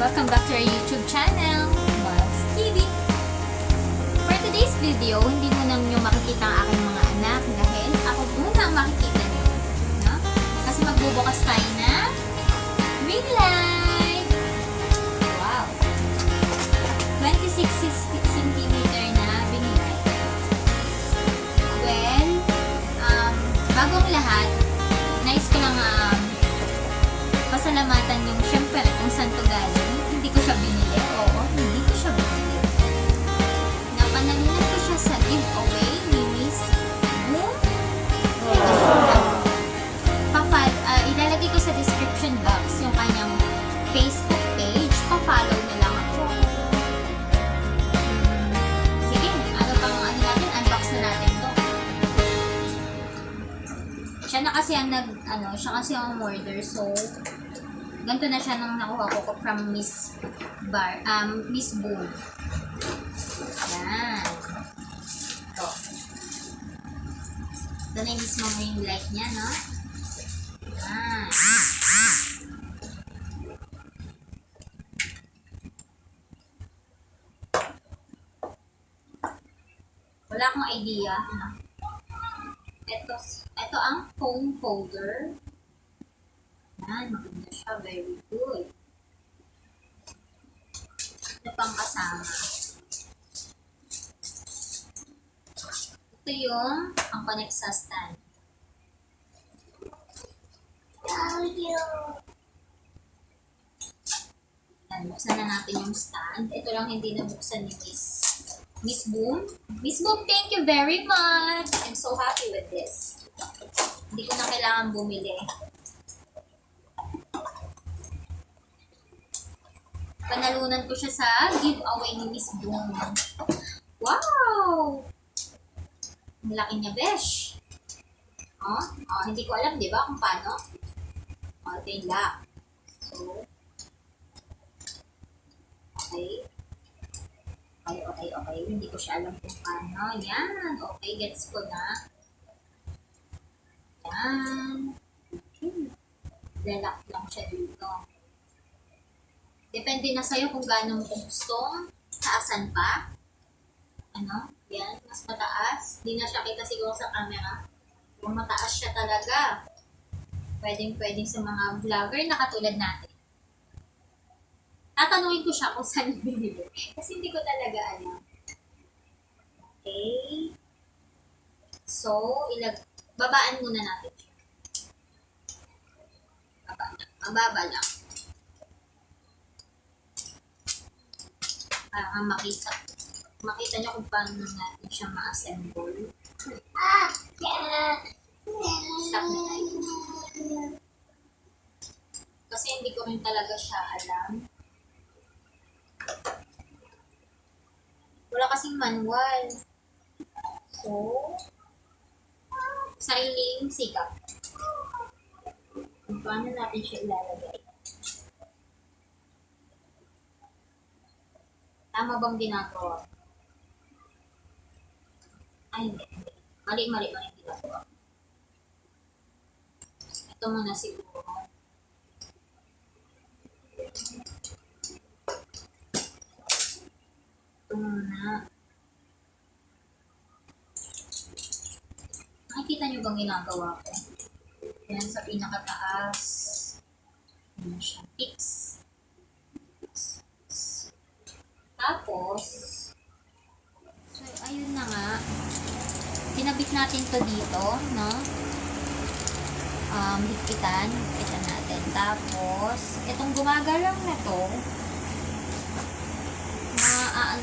Welcome back to our YouTube channel, MARL'S TV. For today's video, hindi muna nyo makikita ang aking mga anak dahil ako muna ang makikita nyo. No? Kasi magbubukas tayo na ring light. Wow! 26cm na ring light. Well, bagong lahat, nais ko lang pasalamatan yung syempre kung saan to galing. Hindi ko siya binili. Oo, hindi ko siya binili. Napanalunan ko siya sa giveaway ni Miss Boom. Ilalagay ko sa description box yung kanyang Facebook page. Pa-follow na lang ako. Sige, ano pang natin? Unbox na natin to. Siya na kasi ang siya kasi ang order, so ganito na siya nung nakuha ko from Miss Boom. Yan. Ito. Ito na yung mismong ring light niya, no? Yan. Wala akong idea. Ito ang phone folder. Yan, maganda siya. Very good. Ito pang kasama. Ito yung ang connect sa stand. Yan, buksan na natin yung stand. Ito lang hindi nabuksan ni Miss Boom. Miss Boom, thank you very much. I'm so happy with this. Hindi ko na kailangan bumili. Panalunan ko siya sa giveaway ni Miss Boom. Wow! Ang laki niya, besh. Hindi ko alam, di ba, kung paano? Ito yung lock. So, okay. Okay. Hindi ko siya alam kung paano. Yan. Okay, gets ko na. Yan. Okay. Lalak lang siya dito. Depende na sa'yo kung gaano mo gusto. Taasan pa. Yan. Mas mataas. Hindi na siya kita siguro sa camera. Kung mataas siya talaga. Pwedeng sa mga vlogger na katulad natin. Tatanungin ko siya kung saan yung binili. Kasi hindi ko talaga alam. Okay. So, babaan muna natin siya. Mababa lang. Para makita niyo kung paano natin siya ma-assemble. Stop na tayo. Kasi hindi ko rin talaga siya alam. Wala kasing manual. So, sariling sikap. Kung paano natin siya ilalagay. Tama bang ginagawa? Ay, hindi. Mali ginagawa. Ito muna siguro. Ito muna. Nakikita nyo bang ginagawa ko? Yan sa pinakataas. Yan siya. Fix. Tapos, so, ayun na nga. Kinabit natin to dito, no? Higpitan natin. Tapos, itong gumagalaw na to,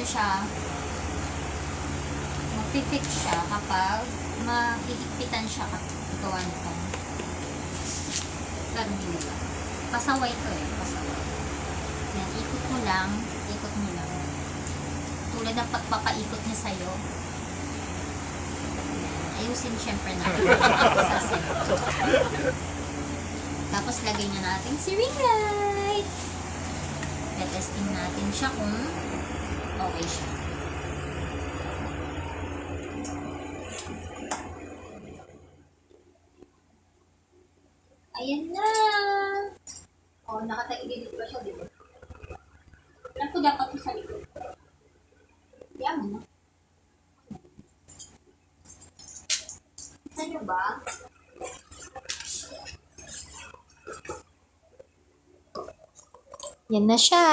siya, mag-fix siya kapag mahihigpitan siya gawa nito. Ganun nila. Pasaway to pasaway. Yan, ikot mo lang. Tulad ng pagpapaikot niya sa'yo. Ayusin syempre natin. Tapos lagay na natin si ring light. Testing natin siya kung okay siya. Ayan na. Nakataigilid pa siya, di ba? Alam ko dapat ito sa likod. Yan mo na. Kita nyo ba? Yan na siya.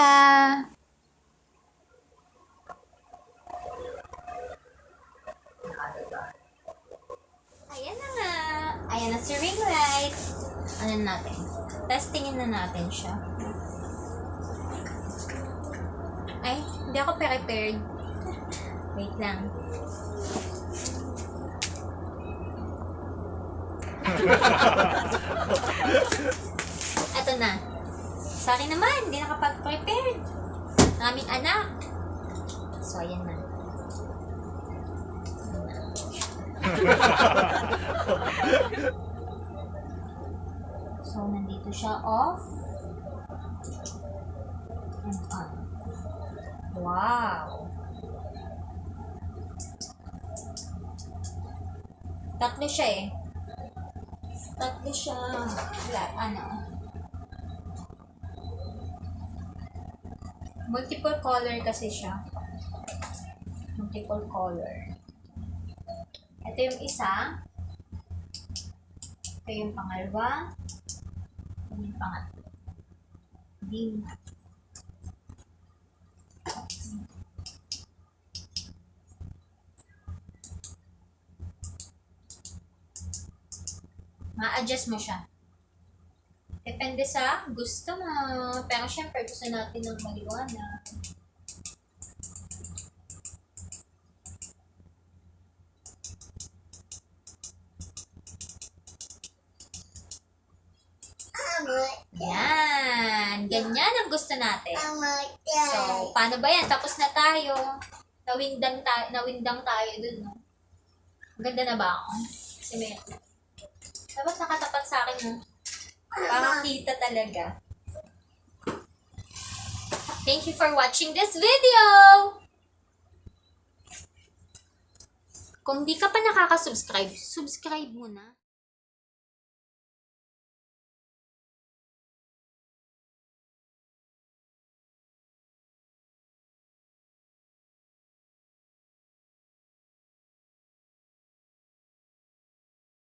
Ayan na nga. Ayan na si ring light. Ano natin? Testingin na natin siya. Ay, hindi ako prepared. Wait lang. Ito na. Sa akin naman, hindi nakapag-prepared. Aming anak. So, ayan na. So, nandito siya off. And on. Wow! Tatlo siya eh. Tatlo siya. Multiple color kasi siya. Multiple color. Ito yung isa. Ito yung pangalawa. Ito yung pangatlo. Ding. Ma-adjust mo siya. Depende sa gusto mo. Pero syempre, gusto natin ng maliwanag. Yan. Ganyan ang gusto natin. So, paano ba yan? Tapos na tayo. Nawindang tayo dun, no? Ganda na ba ako? Dapat nakatapat sa akin, no? Para kita talaga. Thank you for watching this video! Kung di ka pa nakaka-subscribe, subscribe mo na.